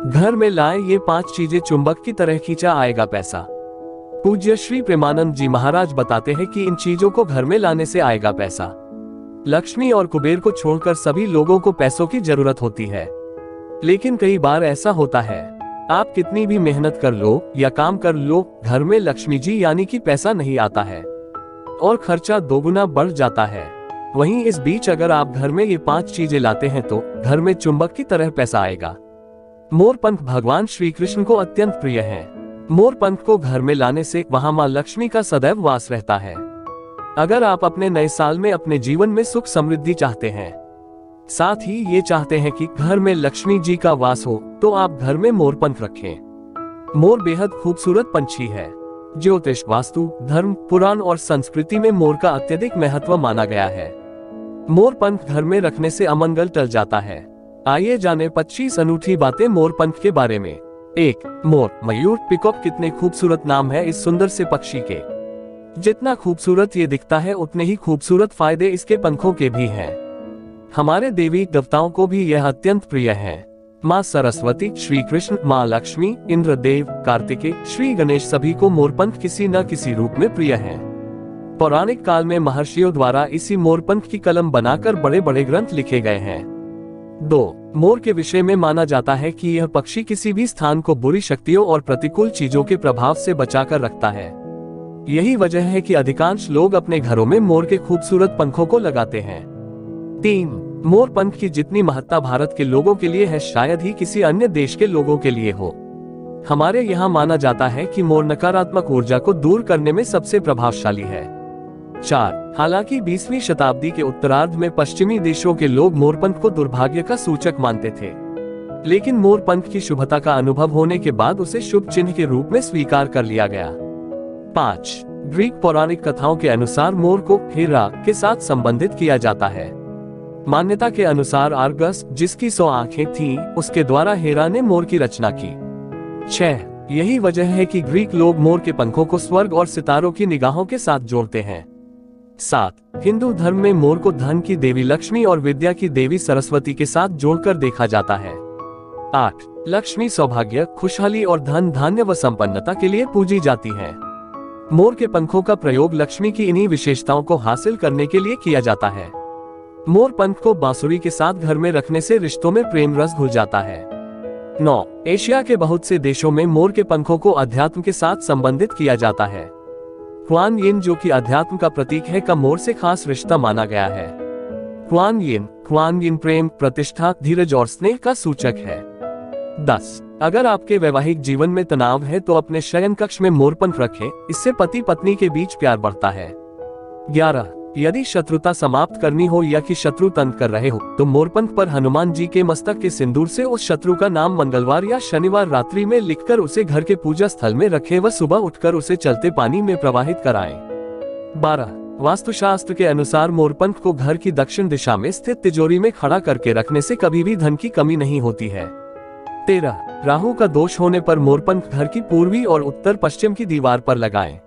घर में लाए ये 5 चीजें, चुंबक की तरह खींचा आएगा पैसा। पूज्य श्री प्रेमानंद जी महाराज बताते हैं कि इन चीजों को घर में लाने से आएगा पैसा। लक्ष्मी और कुबेर को छोड़कर सभी लोगों को पैसों की जरूरत होती है, लेकिन कई बार ऐसा होता है, आप कितनी भी मेहनत कर लो या काम कर लो, घर में लक्ष्मी जी यानी कि पैसा नहीं आता है और खर्चा दोगुना बढ़ जाता है। वहीं इस बीच अगर आप घर में ये 5 चीजें लाते हैं तो घर में चुंबक की तरह पैसा आएगा। मोरपंख भगवान श्री कृष्ण को अत्यंत प्रिय है। मोरपंख को घर में लाने से वहां मां लक्ष्मी का सदैव वास रहता है। अगर आप अपने नए साल में अपने जीवन में सुख समृद्धि चाहते हैं, साथ ही ये चाहते हैं कि घर में लक्ष्मी जी का वास हो, तो आप घर में मोरपंख रखें। मोर बेहद खूबसूरत पंछी है। ज्योतिष, वास्तु, धर्म, पुराण और संस्कृति में मोर का अत्यधिक महत्व माना गया है। मोरपंख घर में रखने से अमंगल टल जाता है। आइए जाने 25 अनूठी बातें मोरपंख के बारे में। 1. मोर, मयूर, पिकॉक कितने खूबसूरत नाम है इस सुंदर से पक्षी के। जितना खूबसूरत ये दिखता है उतने ही खूबसूरत फायदे इसके पंखों के भी हैं। हमारे देवी देवताओं को भी यह अत्यंत प्रिय है। माँ सरस्वती, श्री कृष्ण, माँ लक्ष्मी, इंद्रदेव, कार्तिकेय, श्री गणेश सभी को मोरपंख किसी न किसी रूप में प्रिय हैं। पौराणिक काल में महर्षियों द्वारा इसी मोरपंख की कलम बनाकर बड़े बड़े ग्रंथ लिखे गए हैं। 2. मोर के विषय में माना जाता है कि यह पक्षी किसी भी स्थान को बुरी शक्तियों और प्रतिकूल चीजों के प्रभाव से बचाकर रखता है। यही वजह है कि अधिकांश लोग अपने घरों में मोर के खूबसूरत पंखों को लगाते हैं। 3. मोरपंख की जितनी महत्ता भारत के लोगों के लिए है, शायद ही किसी अन्य देश के लोगों के लिए हो। हमारे यहाँ माना जाता है कि मोर नकारात्मक ऊर्जा को दूर करने में सबसे प्रभावशाली है। 4. हालांकि 20वीं शताब्दी के उत्तरार्ध में पश्चिमी देशों के लोग मोरपंख को दुर्भाग्य का सूचक मानते थे, लेकिन मोरपंख की शुभता का अनुभव होने के बाद उसे शुभ चिन्ह के रूप में स्वीकार कर लिया गया। 5. ग्रीक पौराणिक कथाओं के अनुसार मोर को हेरा के साथ संबंधित किया जाता है। मान्यता के अनुसार आर्गस, जिसकी 100 आंखें थीं, उसके द्वारा हेरा ने मोर की रचना की। 6. यही वजह है कि ग्रीक लोग मोर के पंखों को स्वर्ग और सितारों की निगाहों के साथ जोड़ते हैं। 7. हिंदू धर्म में मोर को धन की देवी लक्ष्मी और विद्या की देवी सरस्वती के साथ जोड़कर देखा जाता है। 8. लक्ष्मी सौभाग्य, खुशहाली और धन धान्य व संपन्नता के लिए पूजी जाती है। मोर के पंखों का प्रयोग लक्ष्मी की इन्हीं विशेषताओं को हासिल करने के लिए किया जाता है। मोर पंख को बांसुरी के साथ घर में रखने से रिश्तों में प्रेम रस घुल जाता है। 9. एशिया के बहुत से देशों में मोर के पंखों को अध्यात्म के साथ संबंधित किया जाता है। कुआन यिन, जो कि अध्यात्म का प्रतीक है, का मोर से खास रिश्ता माना गया है। कुआन यिन प्रेम, प्रतिष्ठा, धीरज और स्नेह का सूचक है। 10. अगर आपके वैवाहिक जीवन में तनाव है तो अपने शयन कक्ष में मोरपंख रखें, इससे पति पत्नी के बीच प्यार बढ़ता है। 11. यदि शत्रुता समाप्त करनी हो या कि शत्रु तंग कर रहे हो तो मोरपंख पर हनुमान जी के मस्तक के सिंदूर से उस शत्रु का नाम मंगलवार या शनिवार रात्रि में लिखकर उसे घर के पूजा स्थल में रखें व सुबह उठकर उसे चलते पानी में प्रवाहित कराएं। 12. वास्तुशास्त्र के अनुसार मोरपंख को घर की दक्षिण दिशा में स्थित तिजोरी में खड़ा करके रखने से कभी भी धन की कमी नहीं होती है। 13. राहु का दोष होने पर मोरपंख घर की पूर्वी और उत्तर पश्चिम की दीवार पर लगाएं।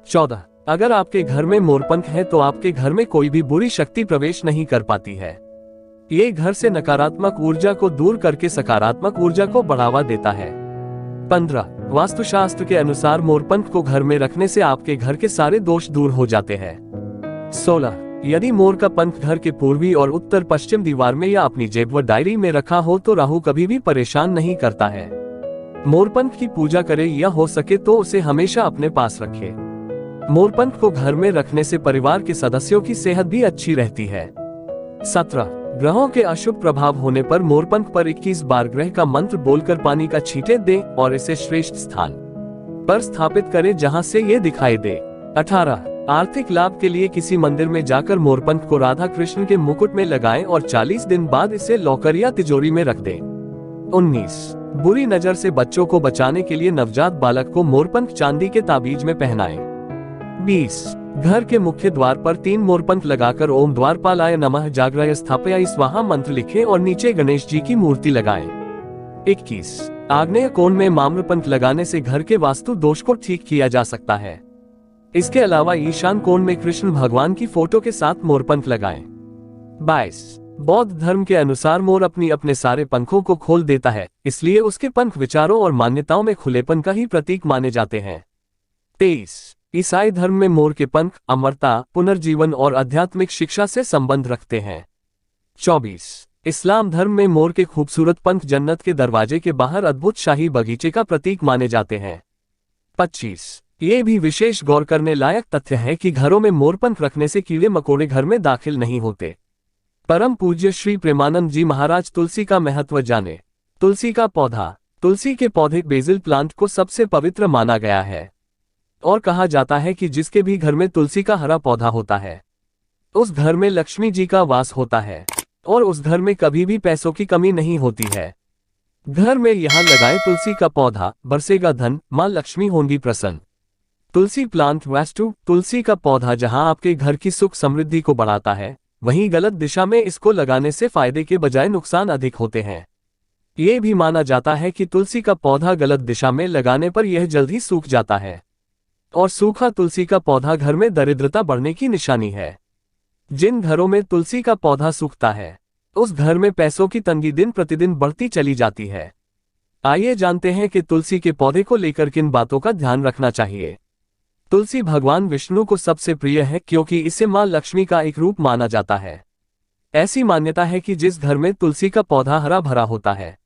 14. अगर आपके घर में मोरपंख है तो आपके घर में कोई भी बुरी शक्ति प्रवेश नहीं कर पाती है। ये घर से नकारात्मक ऊर्जा को दूर करके सकारात्मक ऊर्जा को बढ़ावा देता है। 15. वास्तुशास्त्र के अनुसार मोरपंख को घर में रखने से आपके घर के सारे दोष दूर हो जाते हैं। 16. यदि मोर का पंख घर के पूर्वी और उत्तर पश्चिम दीवार में या अपनी जेब व डायरी में रखा हो तो राहु कभी भी परेशान नहीं करता है। मोरपंख की पूजा करे या हो सके तो उसे हमेशा अपने पास रखे। मोरपंख को घर में रखने से परिवार के सदस्यों की सेहत भी अच्छी रहती है। 17. ग्रहों के अशुभ प्रभाव होने पर मोरपंख पर 21 बार ग्रह का मंत्र बोलकर पानी का छींटे दें और इसे श्रेष्ठ स्थान पर स्थापित करें जहां से ये दिखाई दे। 18. आर्थिक लाभ के लिए किसी मंदिर में जाकर मोरपंख को राधा कृष्ण के मुकुट में लगाएं और 40 दिन बाद इसे लॉकर या तिजोरी में रख दें। 19. बुरी नजर से बच्चों को बचाने के लिए नवजात बालक को मोरपंख चांदी के ताबीज में पहनाएं। 20. घर के मुख्य द्वार पर 3 मोरपंख लगाकर ओम द्वारपालाय नमः जाग्रय स्थापयाय स्वाहा मंत्र लिखें और नीचे गणेश जी की मूर्ति लगाएं। 21. आग्नेय कोण में माम्रपंख लगाने से घर के वास्तु दोष को ठीक किया जा सकता है। इसके अलावा ईशान कोण में कृष्ण भगवान की फोटो के साथ मोरपंख लगाएं। 22. बौद्ध धर्म के अनुसार मोर अपने सारे पंखों को खोल देता है, इसलिए उसके पंख विचारों और मान्यताओं में खुलेपन का ही प्रतीक माने जाते हैं। 23। ईसाई धर्म में मोर के पंख अमरता, पुनर्जीवन और आध्यात्मिक शिक्षा से संबंध रखते हैं। 24। इस्लाम धर्म में मोर के खूबसूरत पंख जन्नत के दरवाजे के बाहर अद्भुत शाही बगीचे का प्रतीक माने जाते हैं। 25। ये भी विशेष गौर करने लायक तथ्य है कि घरों में मोर पंख रखने से कीड़े मकोड़े घर में दाखिल नहीं होते। परम पूज्य श्री प्रेमानंद जी महाराज तुलसी का महत्व जाने। तुलसी का पौधा। तुलसी के पौधे बेसिल प्लांट को सबसे पवित्र माना गया है और कहा जाता है कि जिसके भी घर में तुलसी का हरा पौधा होता है उस घर में लक्ष्मी जी का वास होता है और उस घर में कभी भी पैसों की कमी नहीं होती है। घर में यहाँ लगाए तुलसी का पौधा, बरसेगा धन, मां लक्ष्मी होंगी प्रसन्न। तुलसी प्लांट वास्तु। तुलसी का पौधा जहां आपके घर की सुख समृद्धि को बढ़ाता है, वहीं गलत दिशा में इसको लगाने से फायदे के बजाय नुकसान अधिक होते हैं। ये भी माना जाता है कि तुलसी का पौधा गलत दिशा में लगाने पर यह जल्द ही सूख जाता है और सूखा तुलसी का पौधा घर में दरिद्रता बढ़ने की निशानी है। जिन घरों में तुलसी का पौधा सूखता है उस घर में पैसों की तंगी दिन प्रतिदिन बढ़ती चली जाती है। आइए जानते हैं कि तुलसी के पौधे को लेकर किन बातों का ध्यान रखना चाहिए। तुलसी भगवान विष्णु को सबसे प्रिय है क्योंकि इसे मां लक्ष्मी का एक रूप माना जाता है। ऐसी मान्यता है कि जिस घर में तुलसी का पौधा हरा भरा होता है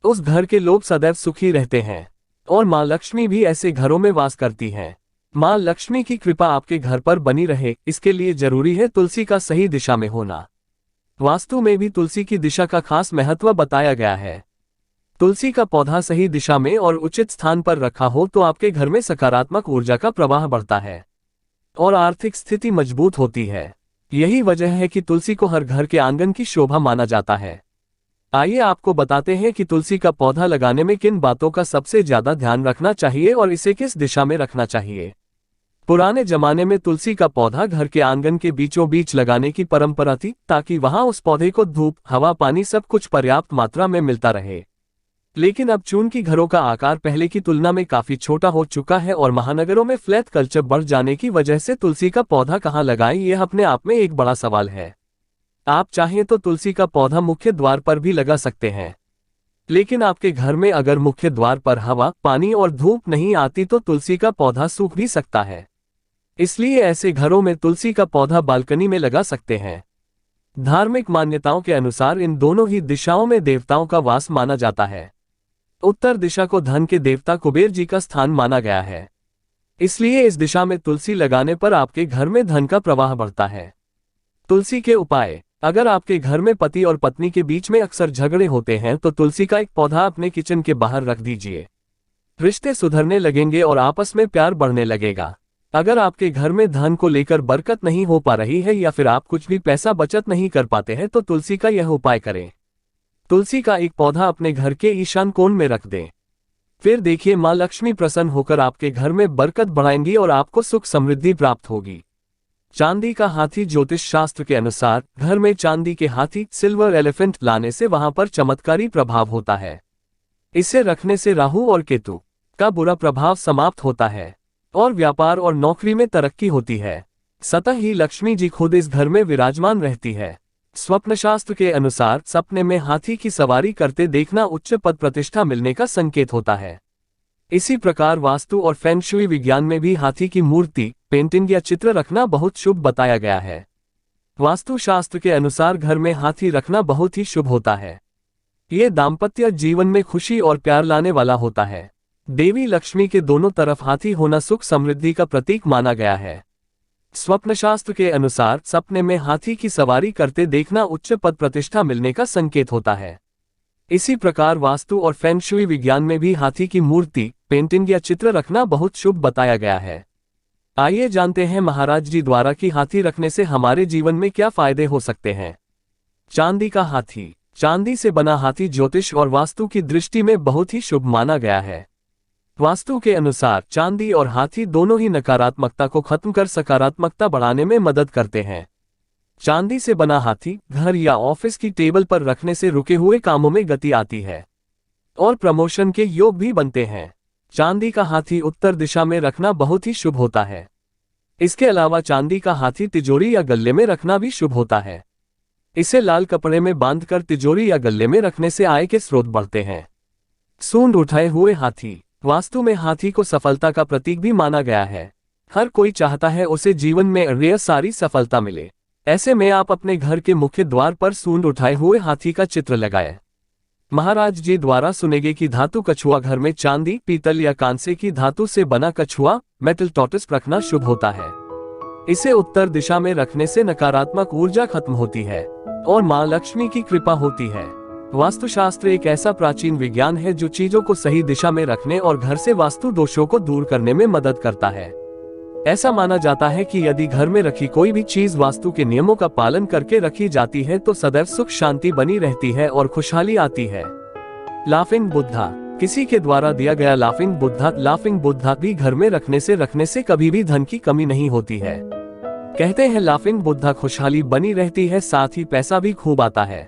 उस घर के लोग सदैव सुखी रहते हैं और मां लक्ष्मी भी ऐसे घरों में वास करती हैं। मां लक्ष्मी की कृपा आपके घर पर बनी रहे, इसके लिए जरूरी है तुलसी का सही दिशा में होना। वास्तु में भी तुलसी की दिशा का खास महत्व बताया गया है। तुलसी का पौधा सही दिशा में और उचित स्थान पर रखा हो तो आपके घर में सकारात्मक ऊर्जा का प्रवाह बढ़ता है और आर्थिक स्थिति मजबूत होती है। यही वजह है कि तुलसी को हर घर के आंगन की शोभा माना जाता है। आइए आपको बताते हैं कि तुलसी का पौधा लगाने में किन बातों का सबसे ज्यादा ध्यान रखना चाहिए और इसे किस दिशा में रखना चाहिए। पुराने जमाने में तुलसी का पौधा घर के आंगन के बीचों बीच लगाने की परंपरा थी ताकि वहां उस पौधे को धूप, हवा, पानी सब कुछ पर्याप्त मात्रा में मिलता रहे। लेकिन अब चूंकि घरों का आकार पहले की तुलना में काफी छोटा हो चुका है और महानगरों में फ्लैट कल्चर बढ़ जाने की वजह से तुलसी का पौधा कहाँ लगाएं यह अपने आप में एक बड़ा सवाल है। आप चाहें तो तुलसी का पौधा मुख्य द्वार पर भी लगा सकते हैं, लेकिन आपके घर में अगर मुख्य द्वार पर हवा, पानी और धूप नहीं आती तो तुलसी का पौधा सूख भी सकता है। इसलिए ऐसे घरों में तुलसी का पौधा बालकनी में लगा सकते हैं। धार्मिक मान्यताओं के अनुसार इन दोनों ही दिशाओं में देवताओं का वास माना जाता है। उत्तर दिशा को धन के देवता कुबेर जी का स्थान माना गया है, इसलिए इस दिशा में तुलसी लगाने पर आपके घर में धन का प्रवाह बढ़ता है। तुलसी के उपाय। अगर आपके घर में पति और पत्नी के बीच में अक्सर झगड़े होते हैं तो तुलसी का एक पौधा अपने किचन के बाहर रख दीजिए। रिश्ते सुधरने लगेंगे और आपस में प्यार बढ़ने लगेगा। अगर आपके घर में धन को लेकर बरकत नहीं हो पा रही है या फिर आप कुछ भी पैसा बचत नहीं कर पाते हैं तो तुलसी का यह उपाय करें। तुलसी का एक पौधा अपने घर के ईशान कोण में रख दें। फिर देखिए मां लक्ष्मी प्रसन्न होकर आपके घर में बरकत बढ़ाएंगी और आपको सुख समृद्धि प्राप्त होगी। चांदी का हाथी। ज्योतिष शास्त्र के अनुसार घर में चांदी के हाथी, सिल्वर एलिफेंट लाने से वहां पर चमत्कारी प्रभाव होता है। इसे रखने से राहु और केतु का बुरा प्रभाव समाप्त होता है और व्यापार और नौकरी में तरक्की होती है। स्वतः ही लक्ष्मी जी खुद इस घर में विराजमान रहती है। स्वप्न शास्त्र के अनुसार सपने में हाथी की सवारी करते देखना उच्च पद प्रतिष्ठा मिलने का संकेत होता है। इसी प्रकार वास्तु और फेंग शुई विज्ञान में भी हाथी की मूर्ति, पेंटिंग या चित्र रखना बहुत शुभ बताया गया है। वास्तु शास्त्र के अनुसार घर में हाथी रखना बहुत ही शुभ होता है। ये दाम्पत्य जीवन में खुशी और प्यार लाने वाला होता है। देवी लक्ष्मी के दोनों तरफ हाथी होना सुख समृद्धि का प्रतीक माना गया है। स्वप्न शास्त्र के अनुसार सपने में हाथी की सवारी करते देखना उच्च पद प्रतिष्ठा मिलने का संकेत होता है। इसी प्रकार वास्तु और फेंग शुई विज्ञान में भी हाथी की मूर्ति, पेंटिंग या चित्र रखना बहुत शुभ बताया गया है। आइए जानते हैं महाराज जी द्वारा कि हाथी रखने से हमारे जीवन में क्या फायदे हो सकते हैं। चांदी का हाथी। चांदी से बना हाथी ज्योतिष और वास्तु की दृष्टि में बहुत ही शुभ माना गया है। वास्तु के अनुसार चांदी और हाथी दोनों ही नकारात्मकता को खत्म कर सकारात्मकता बढ़ाने में मदद करते हैं। चांदी से बना हाथी घर या ऑफिस की टेबल पर रखने से रुके हुए कामों में गति आती है और प्रमोशन के योग भी बनते हैं। चांदी का हाथी उत्तर दिशा में रखना बहुत ही शुभ होता है। इसके अलावा चांदी का हाथी तिजोरी या गल्ले में रखना भी शुभ होता है। इसे लाल कपड़े में बांधकर तिजोरी या गल्ले में रखने से आय के स्रोत बढ़ते हैं। सूंड उठाए हुए हाथी। वास्तु में हाथी को सफलता का प्रतीक भी माना गया है। हर कोई चाहता है उसे जीवन में ढेर सारी सफलता मिले। ऐसे में आप अपने घर के मुख्य द्वार पर सूंड उठाए हुए हाथी का चित्र लगाएं। महाराज जी द्वारा सुनेगे की धातु कछुआ घर में चांदी, पीतल या कांसे की धातु से बना कछुआ मेटल टॉर्टोइस रखना शुभ होता है। इसे उत्तर दिशा में रखने से नकारात्मक ऊर्जा खत्म होती है और मां लक्ष्मी की कृपा होती है। वास्तुशास्त्र एक ऐसा प्राचीन विज्ञान है जो चीजों को सही दिशा में रखने और घर से वास्तु दोषों को दूर करने में मदद करता है। ऐसा माना जाता है कि यदि घर में रखी कोई भी चीज वास्तु के नियमों का पालन करके रखी जाती है तो सदैव सुख शांति बनी रहती है और खुशहाली आती है। लाफिंग बुद्धा। किसी के द्वारा दिया गया लाफिंग बुद्धा भी घर में रखने से कभी भी धन की कमी नहीं होती है। कहते हैं लाफिंग बुद्धा खुशहाली बनी रहती है, साथ ही पैसा भी खूब आता है।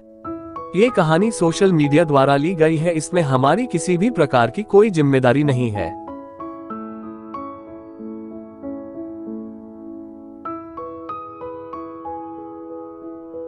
ये कहानी सोशल मीडिया द्वारा ली गई है, इसमें हमारी किसी भी प्रकार की कोई जिम्मेदारी नहीं है।